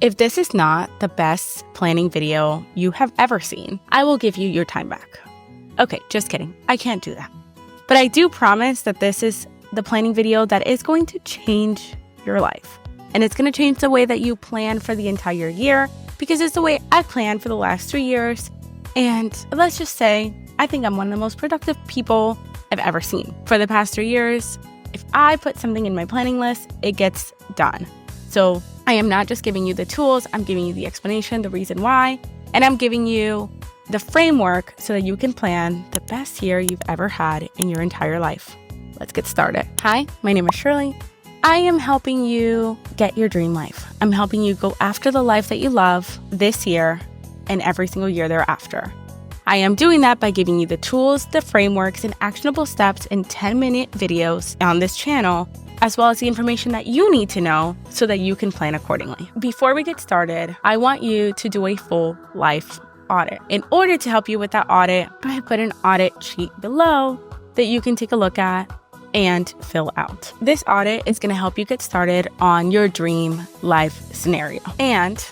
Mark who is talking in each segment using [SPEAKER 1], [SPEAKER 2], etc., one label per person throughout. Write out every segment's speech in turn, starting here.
[SPEAKER 1] If this is not the best planning video you have ever seen, I will give you your time back. Okay, just kidding. I can't do that. But I do promise that this is the planning video that is going to change your life. And it's going to change the way that you plan for the entire year, because it's the way I've planned for the last 3 years. And let's just say, I think I'm one of the most productive people I've ever seen. For the past 3 years, if I put something in my planning list, it gets done. So I am not just giving you the tools, I'm giving you the explanation, the reason why, and I'm giving you the framework so that you can plan the best year you've ever had in your entire life. Let's get started. Hi, my name is Shearly. I am helping you get your dream life. I'm helping you go after the life that you love this year and every single year thereafter. I am doing that by giving you the tools, the frameworks, and actionable steps in 10-minute videos on this channel, as well as the information that you need to know so that you can plan accordingly. Before we get started, I want you to do a full life audit. In order to help you with that audit, I put an audit sheet below that you can take a look at and fill out. This audit is going to help you get started on your dream life scenario. And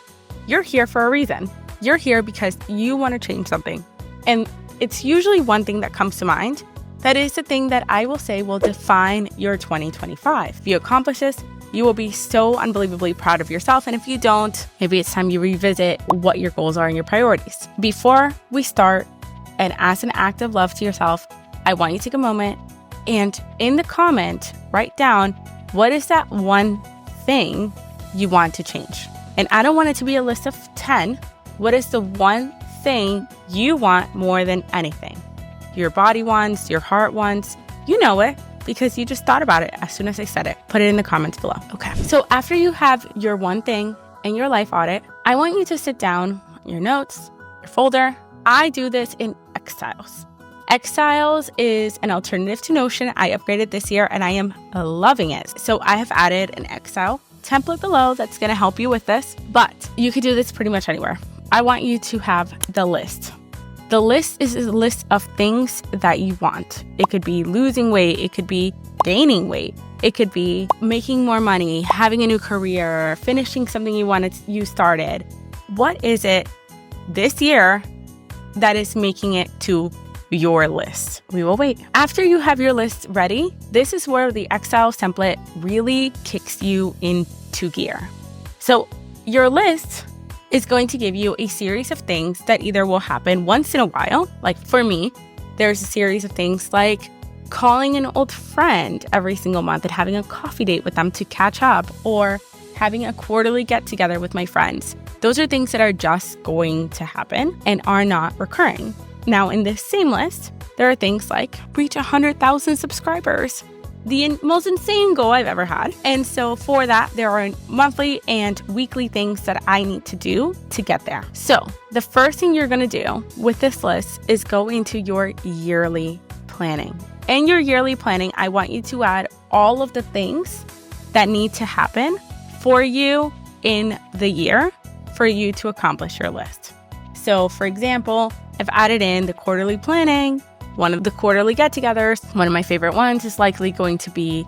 [SPEAKER 1] you're here for a reason. You're here because you want to change something. And it's usually one thing that comes to mind. That is the thing that I will say will define your 2025. If you accomplish this, you will be so unbelievably proud of yourself. And if you don't, maybe it's time you revisit what your goals are and your priorities. Before we start, and as an act of love to yourself, I want you to take a moment and in the comment, write down what is that one thing you want to change. And I don't want it to be a list of 10. What is the one thing you want more than anything? Your body wants, your heart wants. You know it because you just thought about it as soon as I said it. Put it in the comments below. Okay. So after you have your one thing in your life audit, I want you to sit down, your notes, your folder. I do this in Exiles. Exiles is an alternative to Notion. I upgraded this year and I am loving it. So I have added an Exile template below that's going to help you with this, but you could do this pretty much anywhere. I want you to have the list. The list is a list of things that you want. It could be losing weight. It could be gaining weight. It could be making more money, having a new career, finishing something you started. What is it this year that is making it to your list? We will wait. After you have your list ready, this is where the Excel template really kicks you into gear. So your list is going to give you a series of things that either will happen once in a while. Like for me, there's a series of things like calling an old friend every single month and having a coffee date with them to catch up, or having a quarterly get together with my friends. Those are things that are just going to happen and are not recurring. Now, in this same list, there are things like reach 100,000 subscribers, the most insane goal I've ever had. And so for that, there are monthly and weekly things that I need to do to get there. So the first thing you're going to do with this list is go into your yearly planning. In your yearly planning, I want you to add all of the things that need to happen for you in the year for you to accomplish your list. So for example, I've added in the quarterly planning, one of the quarterly get-togethers. One of my favorite ones is likely going to be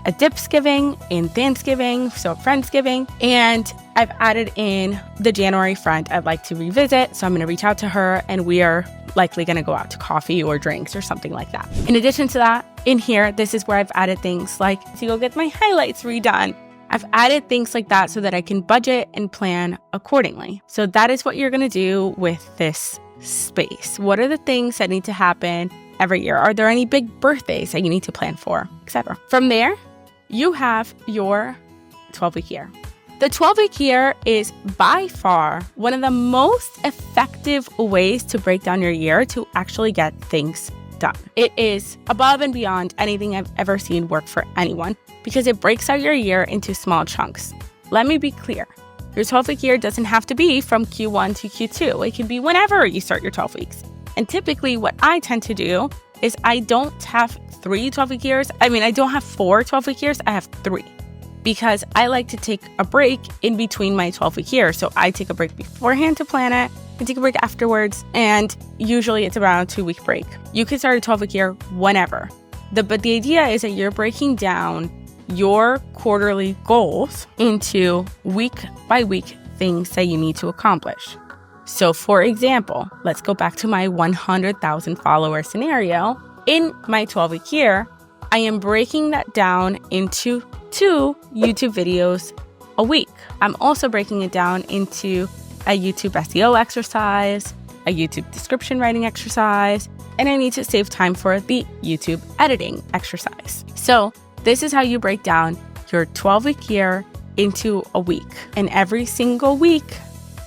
[SPEAKER 1] a Dipsgiving and Thanksgiving, so Friendsgiving. And I've added in the January friend I'd like to revisit. So I'm going to reach out to her and we are likely going to go out to coffee or drinks or something like that. In addition to that, in here, this is where I've added things like to go get my highlights redone. I've added things like that so that I can budget and plan accordingly. So that is what you're going to do with this space. What are the things that need to happen every year? Are there any big birthdays that you need to plan for, etc.? From there, you have your 12-week year. The 12-week year is by far one of the most effective ways to break down your year to actually get things done. It is above and beyond anything I've ever seen work for anyone because it breaks out your year into small chunks. Let me be clear. Your 12-week year doesn't have to be from Q1 to Q2. It can be whenever you start your 12 weeks. And typically what I tend to do is I don't have 3 12-week years. I don't have 4 12-week years. I have 3 because I like to take a break in between my 12-week year. So I take a break beforehand to plan it. I take a break afterwards. And usually it's around a 2-week break. You can start a 12-week year whenever. But the idea is that you're breaking down your quarterly goals into week by week things that you need to accomplish. So for example, let's go back to my 100,000 follower scenario. In my 12-week year, I am breaking that down into 2 YouTube videos a week. I'm also breaking it down into a YouTube SEO exercise, a YouTube description writing exercise, and I need to save time for the YouTube editing exercise. So this is how you break down your 12-week year into a week. And every single week,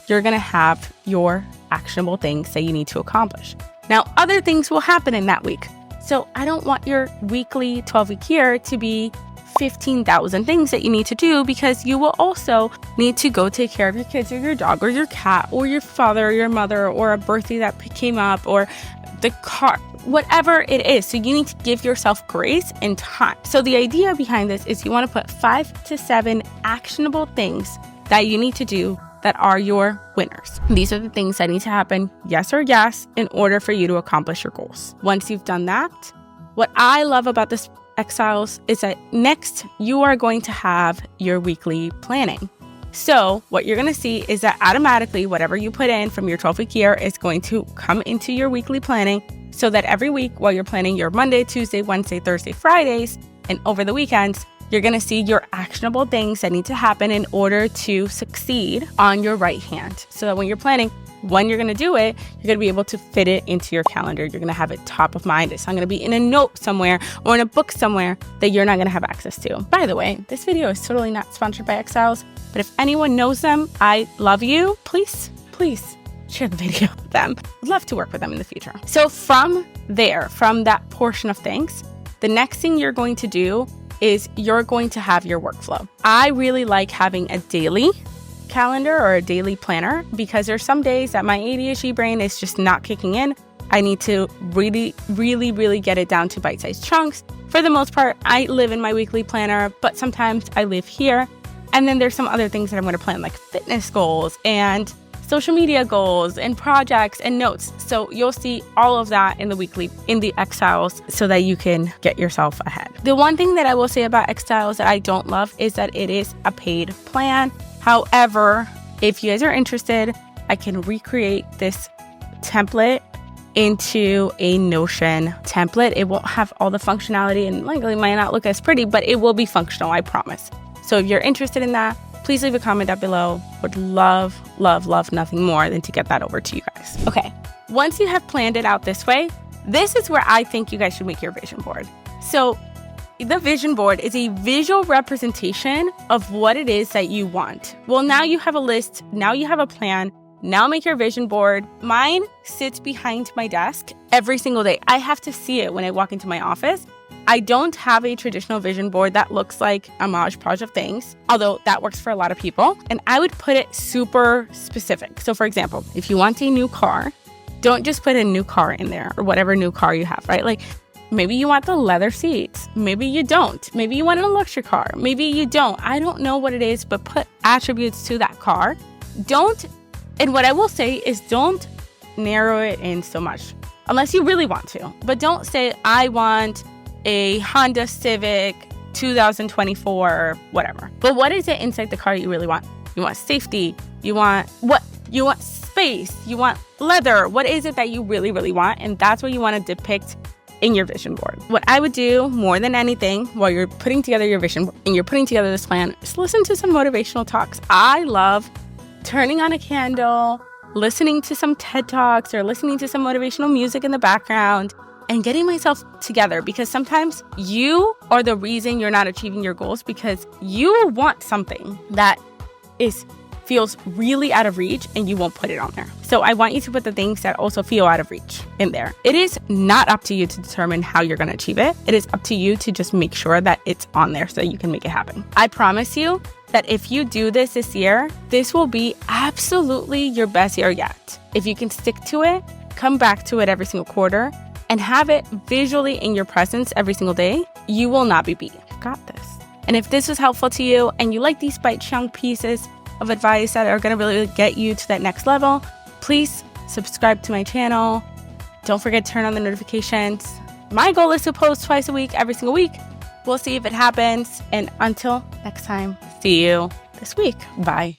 [SPEAKER 1] you're going to have your actionable things that you need to accomplish. Now, other things will happen in that week. So I don't want your weekly 12-week year to be 15,000 things that you need to do, because you will also need to go take care of your kids or your dog or your cat or your father or your mother or a birthday that came up or the car, whatever it is. So you need to give yourself grace and time. So the idea behind this is you want to put 5 to 7 actionable things that you need to do that are your winners. These are the things that need to happen, yes or yes, in order for you to accomplish your goals. Once you've done that, what I love about this Exiles is that next you are going to have your weekly planning. So what you're going to see is that automatically whatever you put in from your 12-week year is going to come into your weekly planning, so that every week while you're planning your Monday, Tuesday, Wednesday, Thursday, Fridays, and over the weekends, you're going to see your actionable things that need to happen in order to succeed on your right hand. So that when you're planning when you're going to do it, you're going to be able to fit it into your calendar. You're going to have it top of mind. It's not going to be in a note somewhere or in a book somewhere that you're not going to have access to. By the way, this video is totally not sponsored by Exiles, but if anyone knows them, I love you. Please share the video with them. I'd love to work with them in the future. So from there, from that portion of things, the next thing you're going to do is you're going to have your workflow. I really like having a daily calendar or a daily planner, because there's some days that my ADHD brain is just not kicking in. I need to really get it down to bite-sized chunks. For the most part, I live in my weekly planner, but sometimes I live here. And then there's some other things that I'm going to plan, like fitness goals and social media goals and projects and notes. So you'll see all of that in the Exiles, so that you can get yourself ahead. The one thing that I will say about Exiles that I don't love is that it is a paid plan. However, if you guys are interested, I can recreate this template into a Notion template. It won't have all the functionality and likely might not look as pretty, but it will be functional, I promise. So if you're interested in that, please leave a comment down below. Would love nothing more than to get that over to you guys. Okay, once you have planned it out this way, this is where I think you guys should make your vision board. So the vision board is a visual representation of what it is that you want. Well, now you have a list, now you have a plan, now make your vision board. Mine sits behind my desk every single day. I have to see it when I walk into my office. I don't have a traditional vision board that looks like a Mod Podge of things, although that works for a lot of people. And I would put it super specific. So for example, if you want a new car, don't just put a new car in there or whatever new car you have, right? Like maybe you want the leather seats. Maybe you don't. Maybe you want an electric car. Maybe you don't. I don't know what it is, but put attributes to that car. And what I will say is don't narrow it in so much unless you really want to. But don't say, I want a Honda Civic 2024, whatever. But what is it inside the car you really want? You want safety. You want what? You want space. You want leather. What is it that you really want? And that's what you want to depict in your vision board. What I would do more than anything while you're putting together your vision board and you're putting together this plan is listen to some motivational talks. I love turning on a candle, listening to some TED Talks or listening to some motivational music in the background and getting myself together, because sometimes you are the reason you're not achieving your goals because you want something that feels really out of reach and you won't put it on there. So I want you to put the things that also feel out of reach in there. It is not up to you to determine how you're going to achieve it. It is up to you to just make sure that it's on there so that you can make it happen. I promise you that if you do this year, this will be absolutely your best year yet. If you can stick to it, come back to it every single quarter, and have it visually in your presence every single day, you will not be beat. You got this. And if this was helpful to you and you like these bite chunk pieces of advice that are going to really get you to that next level, please subscribe to my channel. Don't forget to turn on the notifications. My goal is to post twice a week, every single week. We'll see if it happens. And until next time, see you this week. Bye.